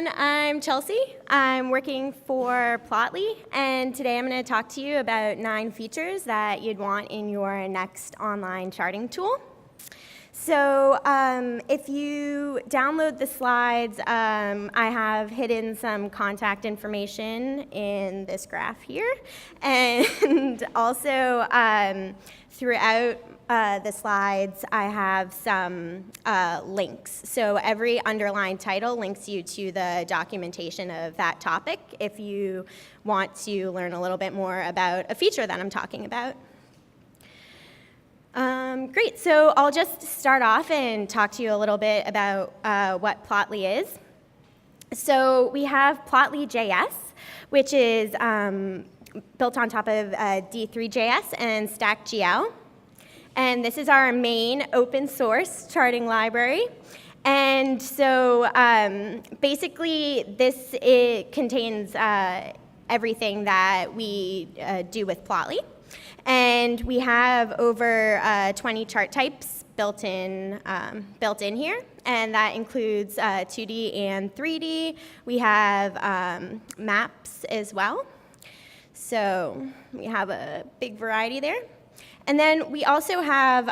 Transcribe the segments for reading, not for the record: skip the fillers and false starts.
everyone. I'm Chelsea. I'm working for Plotly, and today I'm going to talk to you about 9 features that you'd want in your next online charting tool. So if you download the slides, I have hidden some contact information in this graph here, and also throughout the slides, I have some links. So every underlined title links you to the documentation of that topic if you want to learn a little bit more about a feature that I'm talking about. Great, so I'll just start off and talk to you a little bit about what Plotly is. So we have Plotly.js, which is built on top of D3.js and StackGL. And this is our main open source charting library. And so basically it contains everything that we do with Plotly. And we have over 20 chart types built in here, and that includes 2D and 3D. We have maps as well. So we have a big variety there. And then we also have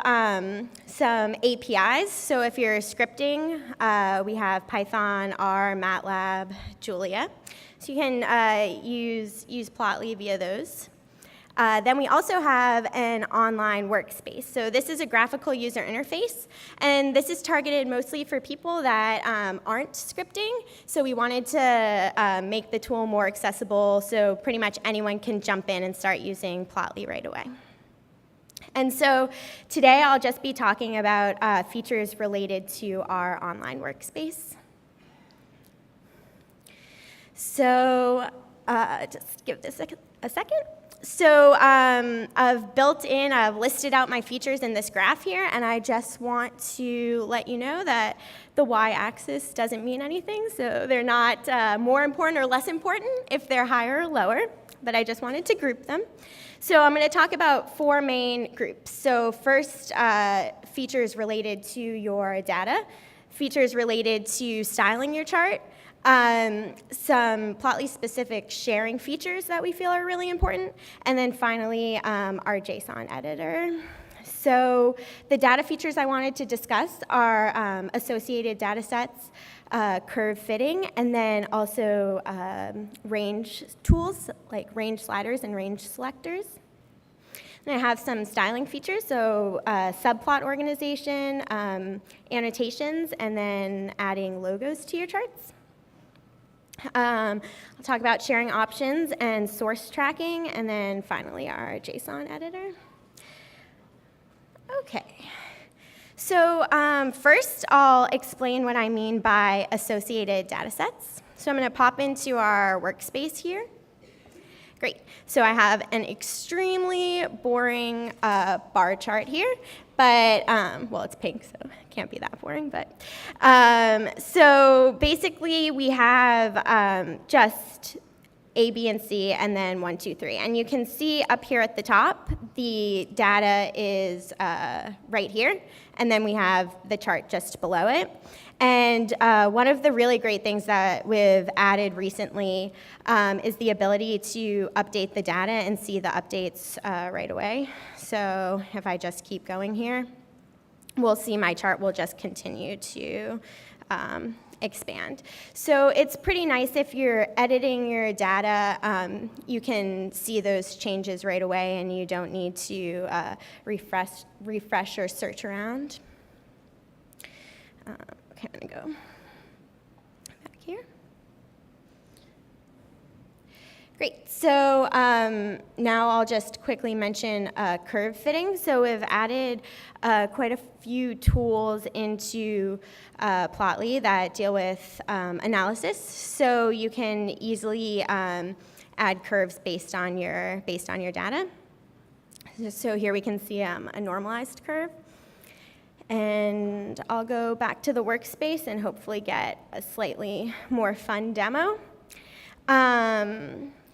some APIs. So if you're scripting, we have Python, R, MATLAB, Julia. So you can use Plotly via those. Then we also have an online workspace. So this is a graphical user interface, and this is targeted mostly for people that aren't scripting. So we wanted to make the tool more accessible so pretty much anyone can jump in and start using Plotly right away. And so today I'll just be talking about features related to our online workspace. So just give this a second. So I've listed out my features in this graph here, and I just want to let you know that the y-axis doesn't mean anything, so they're not more important or less important if they're higher or lower, but I just wanted to group them. So I'm going to talk about 4 main groups. So first, features related to your data, features related to styling your chart, some Plotly-specific sharing features that we feel are really important, and then finally, our JSON editor. So the data features I wanted to discuss are associated datasets, curve fitting, and then also range tools like range sliders and range selectors. And I have some styling features, so subplot organization, annotations, and then adding logos to your charts. I'll talk about sharing options and source tracking, and then finally our JSON editor. Okay. So first, I'll explain what I mean by associated datasets. So I'm going to pop into our workspace here. Great. So I have an extremely boring bar chart here, but, well, it's pink, so it can't be that boring. But so basically, we have just A, B, and C, and then 1, 2, 3. And you can see up here at the top, the data is right here, and then we have the chart just below it. And one of the really great things that we've added recently is the ability to update the data and see the updates right away. So if I just keep going here, we'll see my chart will just continue to expand. So it's pretty nice if you're editing your data, you can see those changes right away and you don't need to refresh or search around. Okay, I'm going to go back here. Great, so now I'll just quickly mention curve fitting. So we've added quite a few tools into Plotly that deal with analysis. So you can easily add curves based on your data. So here we can see a normalized curve. And I'll go back to the workspace and hopefully get a slightly more fun demo.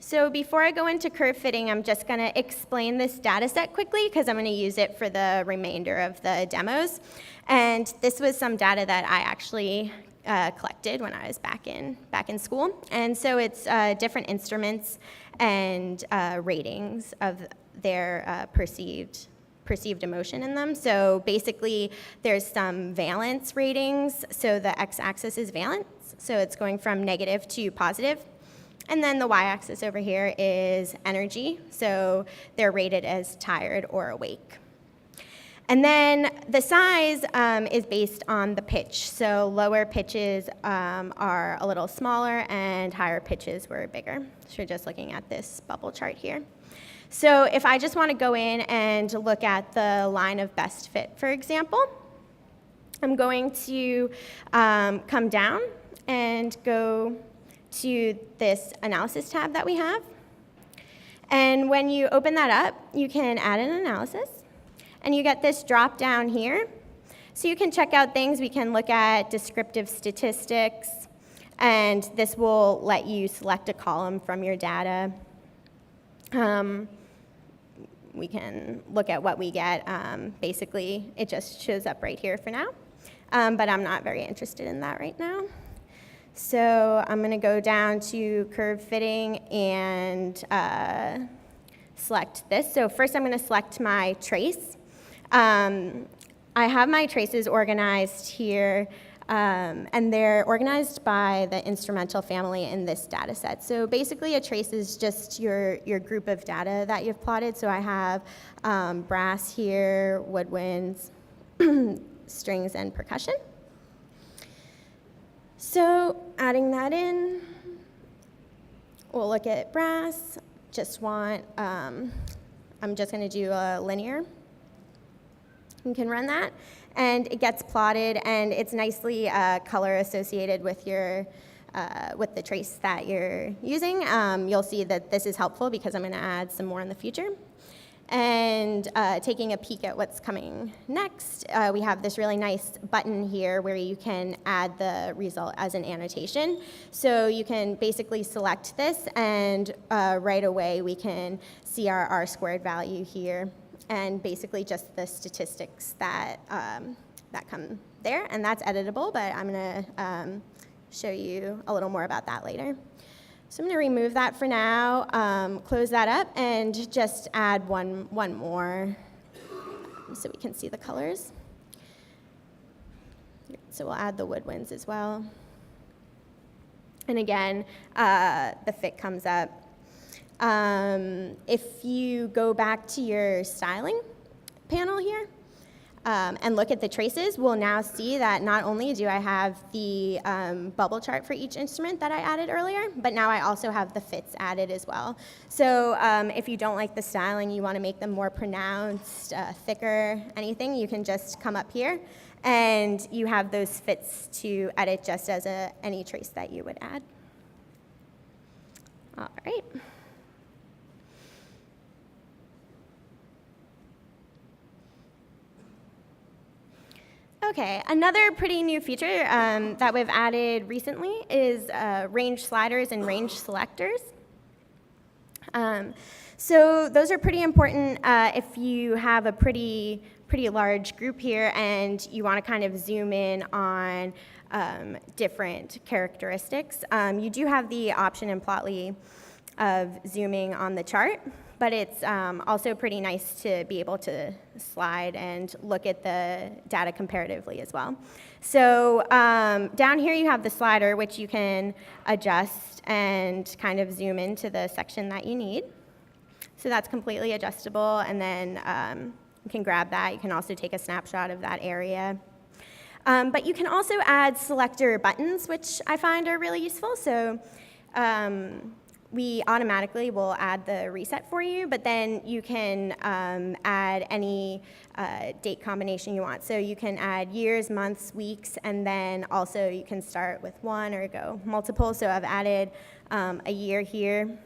So before I go into curve fitting, I'm just going to explain this data set quickly because I'm going to use it for the remainder of the demos. And this was some data that I actually collected when I was back in school. And so it's different instruments and ratings of their perceived emotion in them. So basically, there's some valence ratings. So the x-axis is valence. So it's going from negative to positive. And then the y-axis over here is energy. So they're rated as tired or awake. And then the size is based on the pitch. So lower pitches are a little smaller, and higher pitches were bigger. So you're just looking at this bubble chart here. So if I just want to go in and look at the line of best fit, for example, I'm going to come down and go to this analysis tab that we have. And when you open that up, you can add an analysis. And you get this drop down here. So you can check out things. We can look at descriptive statistics. And this will let you select a column from your data. We can look at what we get. Basically, it just shows up right here for now. But I'm not very interested in that right now. So I'm going to go down to curve fitting and select this. So first I'm going to select my trace. I have my traces organized here, and they're organized by the instrumental family in this data set. So basically, a trace is just your group of data that you've plotted. So I have brass here, woodwinds, strings, and percussion. So adding that in, we'll look at brass. I'm just going to do a linear. You can run that, and it gets plotted, and it's nicely color associated with with the trace that you're using. You'll see that this is helpful because I'm going to add some more in the future. And taking a peek at what's coming next, we have this really nice button here where you can add the result as an annotation. So you can basically select this, and right away we can see our R-squared value here, and basically just the statistics that come there. And that's editable, but I'm going to show you a little more about that later. So I'm going to remove that for now, close that up, and just add one more so we can see the colors. So we'll add the woodwinds as well. And again, the fit comes up. If you go back to your styling panel here, and look at the traces, we'll now see that not only do I have the bubble chart for each instrument that I added earlier, but now I also have the fits added as well. So if you don't like the styling, you want to make them more pronounced, thicker, anything, you can just come up here, and you have those fits to edit just as any trace that you would add. All right. Okay, another pretty new feature that we've added recently is range sliders and range selectors. So those are pretty important if you have a pretty large group here and you want to kind of zoom in on different characteristics. You do have the option in Plotly of zooming on the chart, but it's also pretty nice to be able to slide and look at the data comparatively as well. So down here you have the slider, which you can adjust and kind of zoom into the section that you need. So that's completely adjustable, and then you can grab that. You can also take a snapshot of that area. But you can also add selector buttons, which I find are really useful. So we automatically will add the reset for you, but then you can add any date combination you want. So you can add years, months, weeks, and then also you can start with one or go multiple. So I've added a year here.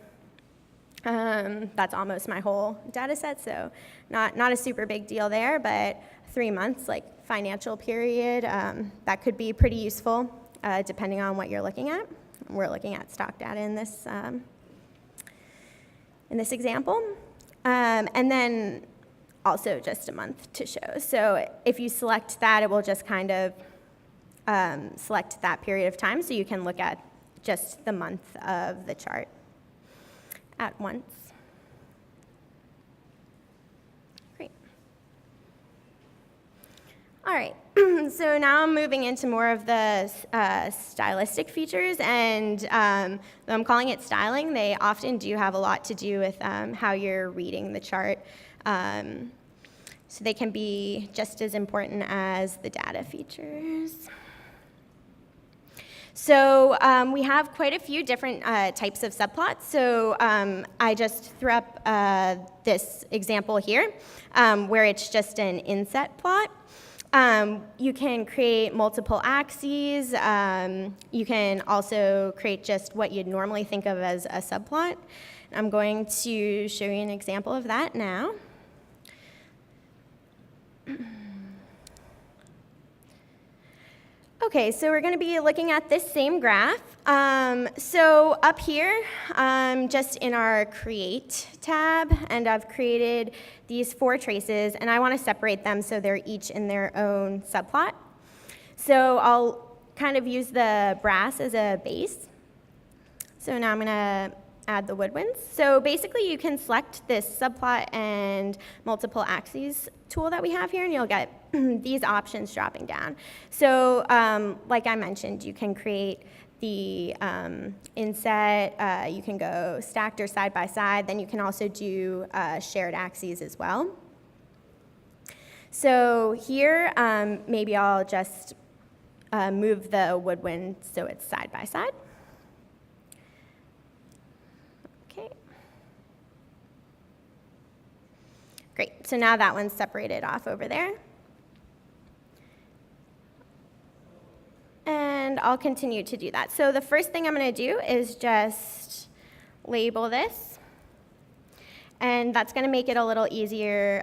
That's almost my whole data set, so not a super big deal there, but 3 months, like financial period, that could be pretty useful depending on what you're looking at. We're looking at stock data in this example. And then also just a month to show. So if you select that, it will just kind of select that period of time, so you can look at just the month of the chart at once. Great. All right, so now I'm moving into more of the stylistic features, and though I'm calling it styling, they often do have a lot to do with how you're reading the chart. So they can be just as important as the data features. So we have quite a few different types of subplots. So I just threw up this example here where it's just an inset plot. You can create multiple axes. You can also create just what you'd normally think of as a subplot. I'm going to show you an example of that now. Okay, so we're going to be looking at this same graph. So up here, just in our Create tab, and I've created these 4 traces, and I want to separate them so they're each in their own subplot. So I'll kind of use the brass as a base. So now I'm going to add the woodwinds. So basically, you can select this subplot and multiple axes tool that we have here, and you'll get these options dropping down. So like I mentioned, you can create the inset, you can go stacked or side by side, then you can also do shared axes as well. So here, maybe I'll just move the woodwind so it's side by side. Okay. Great, so now that one's separated off over there. And I'll continue to do that. So the first thing I'm going to do is just label this. And that's going to make it a little easier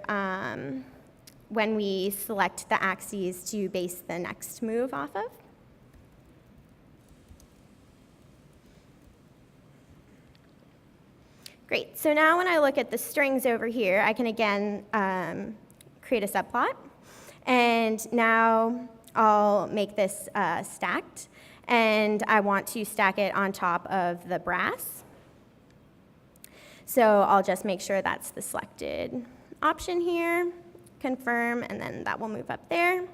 when we select the axes to base the next move off of. Great, so now when I look at the strings over here, I can again create a subplot. And now I'll make this stacked, and I want to stack it on top of the brass. So I'll just make sure that's the selected option here, confirm, and then that will move up there.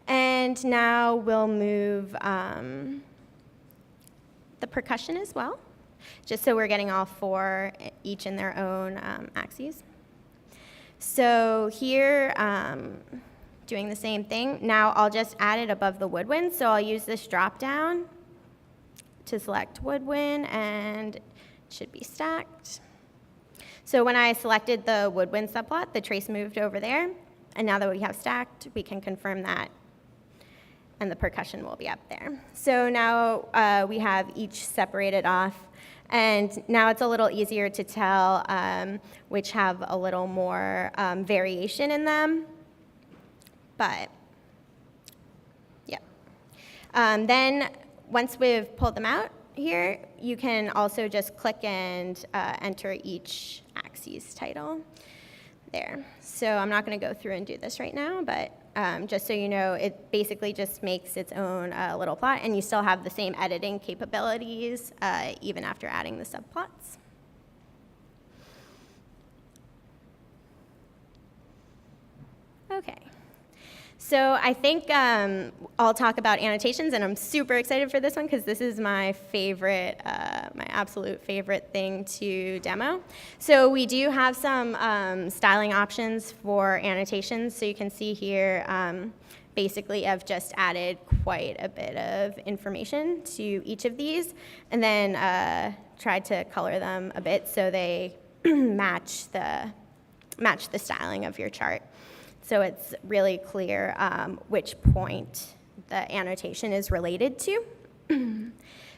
And now we'll move the percussion as well, just so we're getting all 4 each in their own axes. So here, doing the same thing. Now I'll just add it above the woodwind, so I'll use this drop down to select woodwind, and it should be stacked. So when I selected the woodwind subplot, the trace moved over there, and now that we have stacked, we can confirm that, and the percussion will be up there. So now we have each separated off, and now it's a little easier to tell which have a little more variation in them. But, yeah. Then once we've pulled them out here, you can also just click and enter each axis title there. So I'm not going to go through and do this right now, but just so you know, it basically just makes its own little plot, and you still have the same editing capabilities even after adding the subplots. Okay. So I think I'll talk about annotations, and I'm super excited for this one because this is my favorite, my absolute favorite thing to demo. So we do have some styling options for annotations. So you can see here, basically I've just added quite a bit of information to each of these, and then tried to color them a bit so they match the styling of your chart. So it's really clear which point the annotation is related to.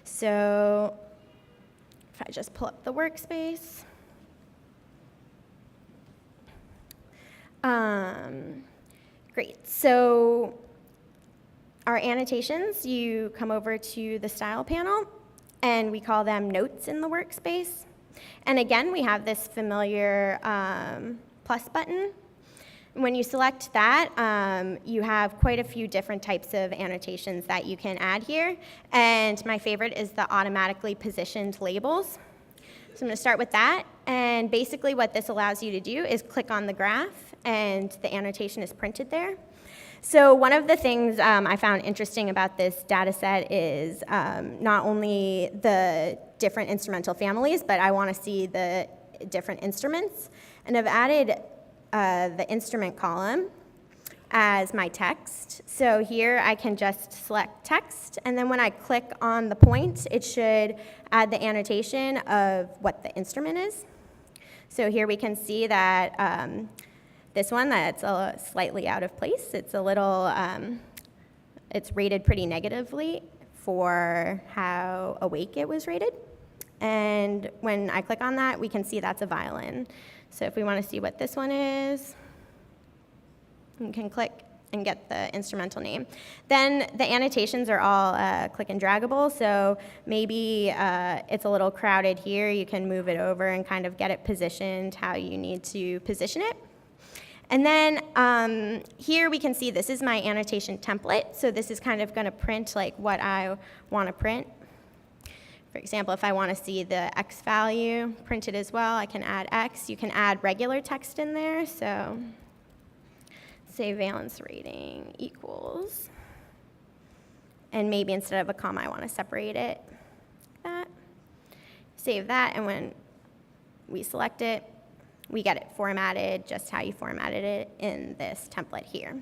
So if I just pull up the workspace. Great, so our annotations, you come over to the style panel, and we call them notes in the workspace. And again, we have this familiar plus button. when you select that, you have quite a few different types of annotations that you can add here. And my favorite is the automatically positioned labels. So I'm going to start with that. And basically what this allows you to do is click on the graph, and the annotation is printed there. So one of the things I found interesting about this data set is not only the different instrumental families, but I want to see the different instruments. And I've added the instrument column as my text. So here I can just select text, and then when I click on the point, it should add the annotation of what the instrument is. So here we can see that this one, that's slightly out of place. It's a little, it's rated pretty negatively for how awake it was rated. And when I click on that, we can see that's a violin. So if we want to see what this one is, you can click and get the instrumental name. Then the annotations are all click and draggable, so maybe it's a little crowded here. You can move it over and kind of get it positioned how you need to position it. And then here we can see this is my annotation template, so this is kind of going to print like what I want to print. For example, if I want to see the X value printed as well, I can add X. You can add regular text in there, so say valence rating equals, and maybe instead of a comma, I want to separate it like that. Save that, and when we select it, we get it formatted just how you formatted it in this template here.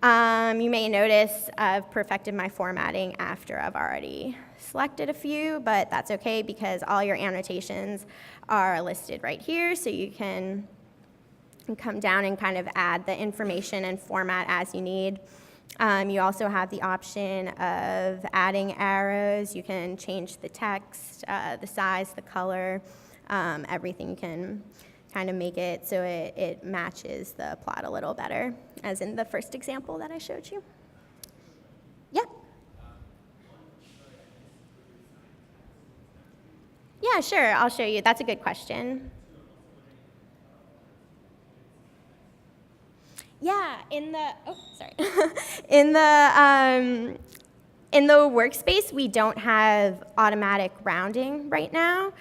You may notice I've perfected my formatting after I've already selected a few, but that's okay because all your annotations are listed right here, so you can come down and kind of add the information and format as you need. You also have the option of adding arrows. You can change the text, the size, the color, everything. You can kind of make it so it matches the plot a little better, as in the first example that I showed you. Yeah? Yeah, sure, I'll show you. That's a good question. Yeah, in the in the workspace, we don't have automatic rounding right now.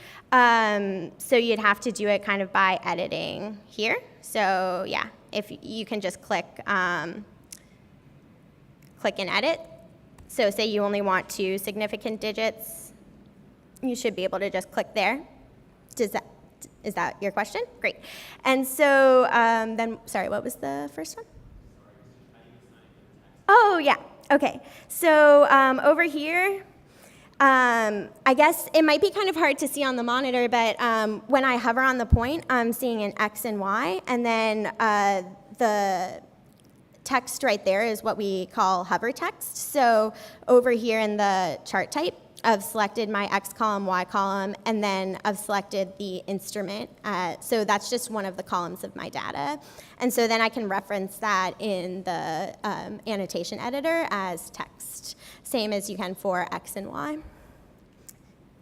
So you'd have to do it kind of by editing here. So yeah, if you can just click and edit. So say you only want 2 significant digits, you should be able to just click there. Is that your question? Great. And so then, sorry, what was the first one? Oh, yeah. Okay. So over here, I guess it might be kind of hard to see on the monitor, but when I hover on the point, I'm seeing an X and Y, and then the text right there is what we call hover text. So over here in the chart type, I've selected my X column, Y column, and then I've selected the instrument. So that's just one of the columns of my data. And so then I can reference that in the annotation editor as text, same as you can for X and Y.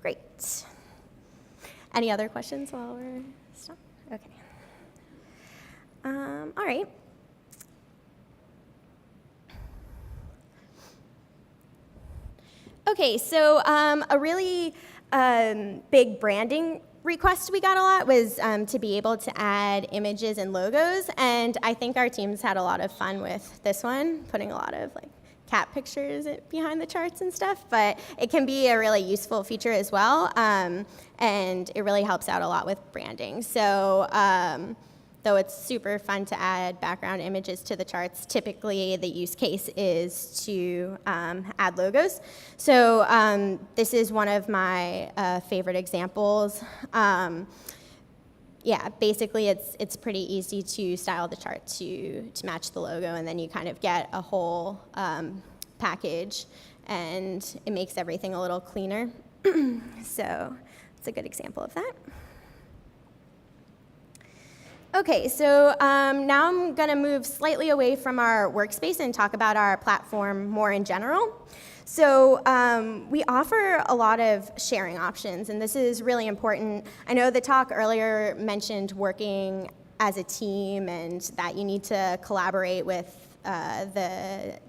Great. Any other questions while we're stopped? Okay. All right. Okay, so a really big branding request we got a lot was to be able to add images and logos, and I think our teams had a lot of fun with this one, putting a lot of like cat pictures behind the charts and stuff, but it can be a really useful feature as well, and it really helps out a lot with branding. So though it's super fun to add background images to the charts, typically the use case is to add logos. So this is one of my favorite examples. Yeah, basically it's pretty easy to style the chart to match the logo, and then you kind of get a whole package, and it makes everything a little cleaner. So it's a good example of that. Okay, so now I'm going to move slightly away from our workspace and talk about our platform more in general. So we offer a lot of sharing options, and this is really important. I know the talk earlier mentioned working as a team and that you need to collaborate with the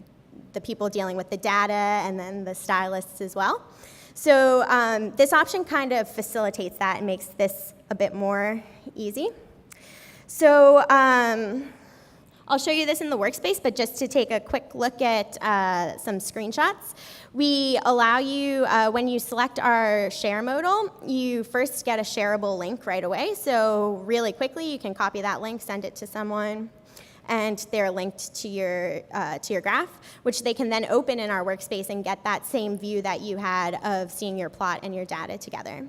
people dealing with the data and then the stylists as well. So this option kind of facilitates that and makes this a bit more easy. So I'll show you this in the workspace, but just to take a quick look at some screenshots, we allow you, when you select our share modal, you first get a shareable link right away. So really quickly, you can copy that link, send it to someone, and they're linked to your graph, which they can then open in our workspace and get that same view that you had of seeing your plot and your data together.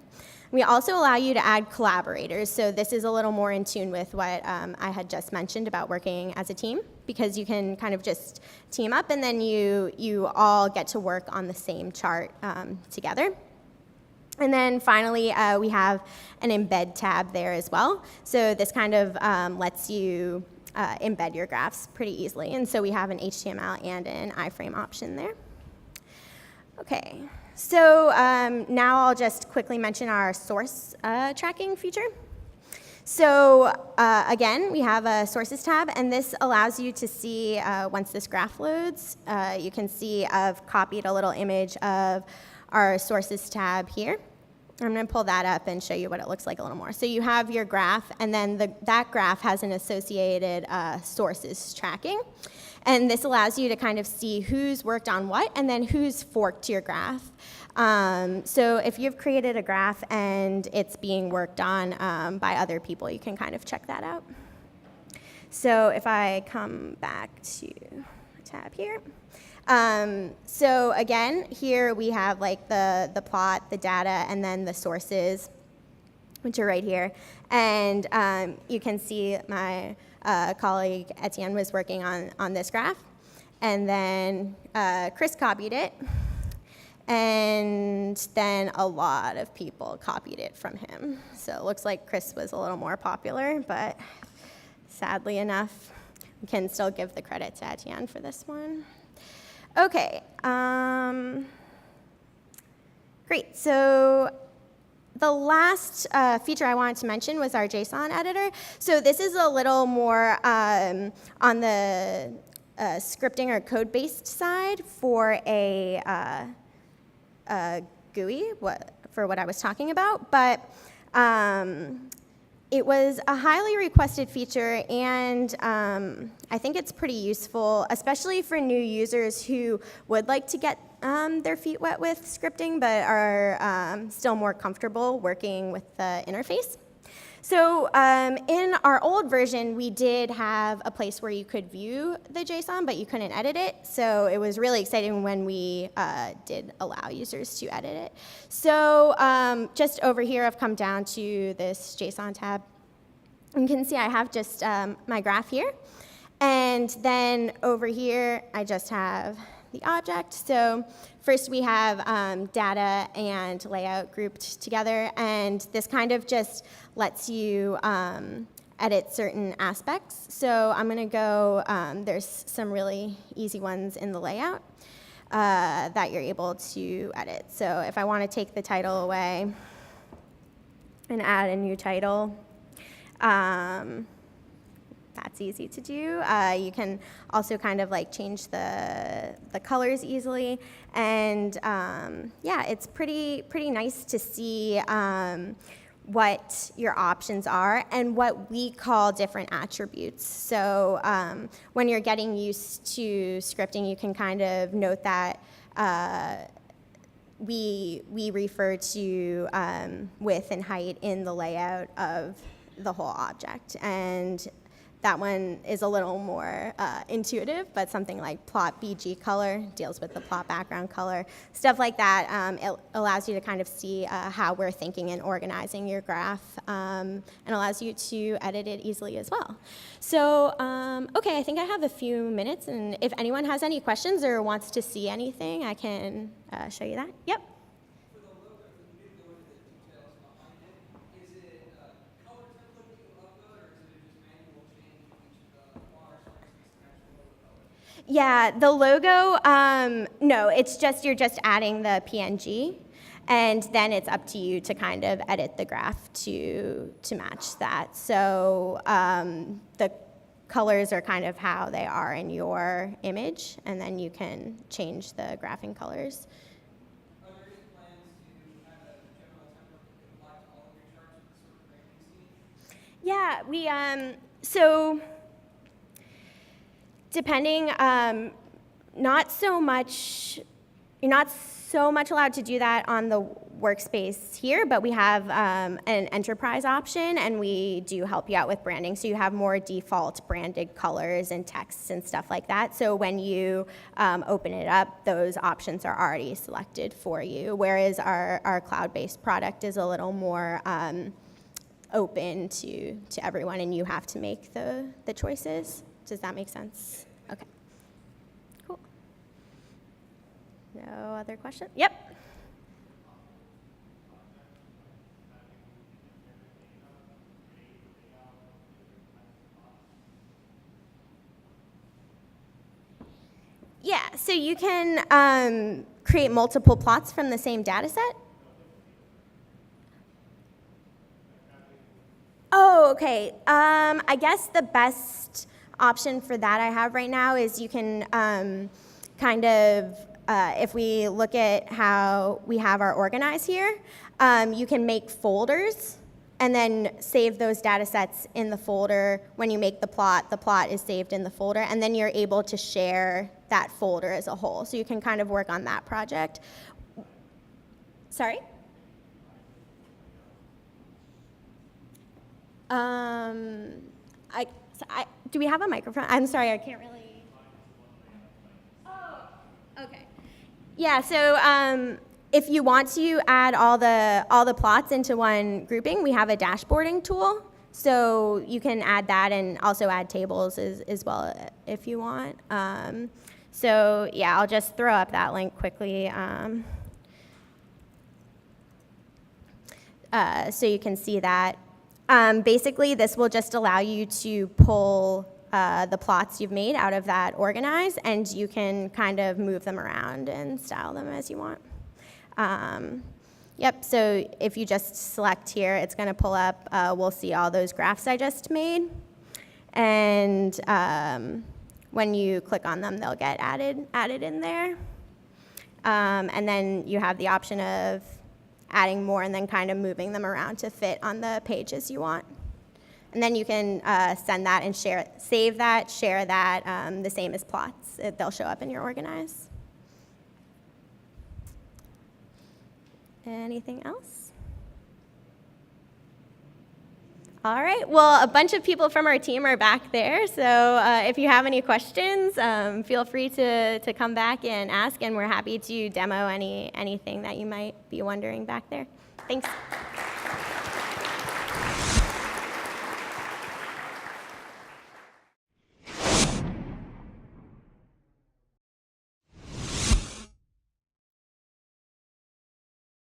We also allow you to add collaborators, so this is a little more in tune with what I had just mentioned about working as a team, because you can kind of just team up and then you all get to work on the same chart together. And then finally, we have an embed tab there as well. So this kind of lets you embed your graphs pretty easily. And so we have an HTML and an iframe option there. Okay, so now I'll just quickly mention our source tracking feature. So again, we have a sources tab, and this allows you to see, once this graph loads, you can see I've copied a little image of our sources tab here. I'm going to pull that up and show you what it looks like a little more. So you have your graph, and then that graph has an associated sources tracking. And this allows you to kind of see who's worked on what and then who's forked your graph. So if you've created a graph and it's being worked on by other people, you can kind of check that out. So if I come back to the tab here. So again, here we have like the plot, the data, and then the sources, which are right here. And you can see my colleague Etienne was working on this graph. And then Chris copied it. And then a lot of people copied it from him. So it looks like Chris was a little more popular, but sadly enough, we can still give the credit to Etienne for this one. Okay, great. So the last feature I wanted to mention was our JSON editor. So this is a little more on the scripting or code-based side for a GUI, for what I was talking about. But it was a highly requested feature, and I think it's pretty useful, especially for new users who would like to get their feet wet with scripting, but are still more comfortable working with the interface. So in our old version, we did have a place where you could view the JSON, but you couldn't edit it. So it was really exciting when we did allow users to edit it. So just over here, I've come down to this JSON tab. You can see I have just my graph here. And then over here, I just have the object. So first we have data and layout grouped together, and this kind of just lets you edit certain aspects. So I'm going to go, there's some really easy ones in the layout that you're able to edit. So if I want to take the title away and add a new title, that's easy to do. You can also kind of like change the colors easily, and yeah, it's pretty nice to see what your options are and what we call different attributes. So when you're getting used to scripting, you can kind of note that we refer to width and height in the layout of the whole object, and that one is a little more intuitive, but something like plot BG color deals with the plot background color. Stuff like that, it allows you to kind of see how we're thinking and organizing your graph, and allows you to edit it easily as well. So, okay, I think I have a few minutes, and if anyone has any questions or wants to see anything, I can show you that. Yep. Yeah, the logo, no, it's just, you're just adding the PNG. And then it's up to you to kind of edit the graph to match that. So the colors are kind of how they are in your image, and then you can change the graphing colors. Are there any plans to have a general template that can apply to all of your charts with the sort of branding scheme? Yeah, so depending, not so much, you're not so much allowed to do that on the workspace here, but we have an enterprise option, and we do help you out with branding. So you have more default branded colors and texts and stuff like that. So when you open it up, those options are already selected for you, whereas our cloud-based product is a little more open to everyone, and you have to make the choices. Does that make sense? Okay. Cool. No other questions? Yep. Yeah, so you can create multiple plots from the same data set. Oh, okay. I guess the best option for that I have right now is you can kind of, if we look at how we have our organize here, you can make folders and then save those data sets in the folder. When you make the plot is saved in the folder, and then you're able to share that folder as a whole. So you can kind of work on that project. Sorry? Do we have a microphone? I'm sorry, I can't really. Oh, okay. Yeah, so if you want to add all the plots into one grouping, we have a dashboarding tool. So you can add that and also add tables as well if you want. So yeah, I'll just throw up that link quickly. So you can see that. Basically, this will just allow you to pull the plots you've made out of that organize, and you can kind of move them around and style them as you want. Yep, so if you just select here, it's going to pull up, we'll see all those graphs I just made. And when you click on them, they'll get added in there. And then you have the option of adding more and then kind of moving them around to fit on the pages you want. And then you can send that and save that, share that, the same as plots. They'll show up in your organize. Anything else? All right, well, a bunch of people from our team are back there, so if you have any questions, feel free to come back and ask, and we're happy to demo anything that you might be wondering back there. Thanks.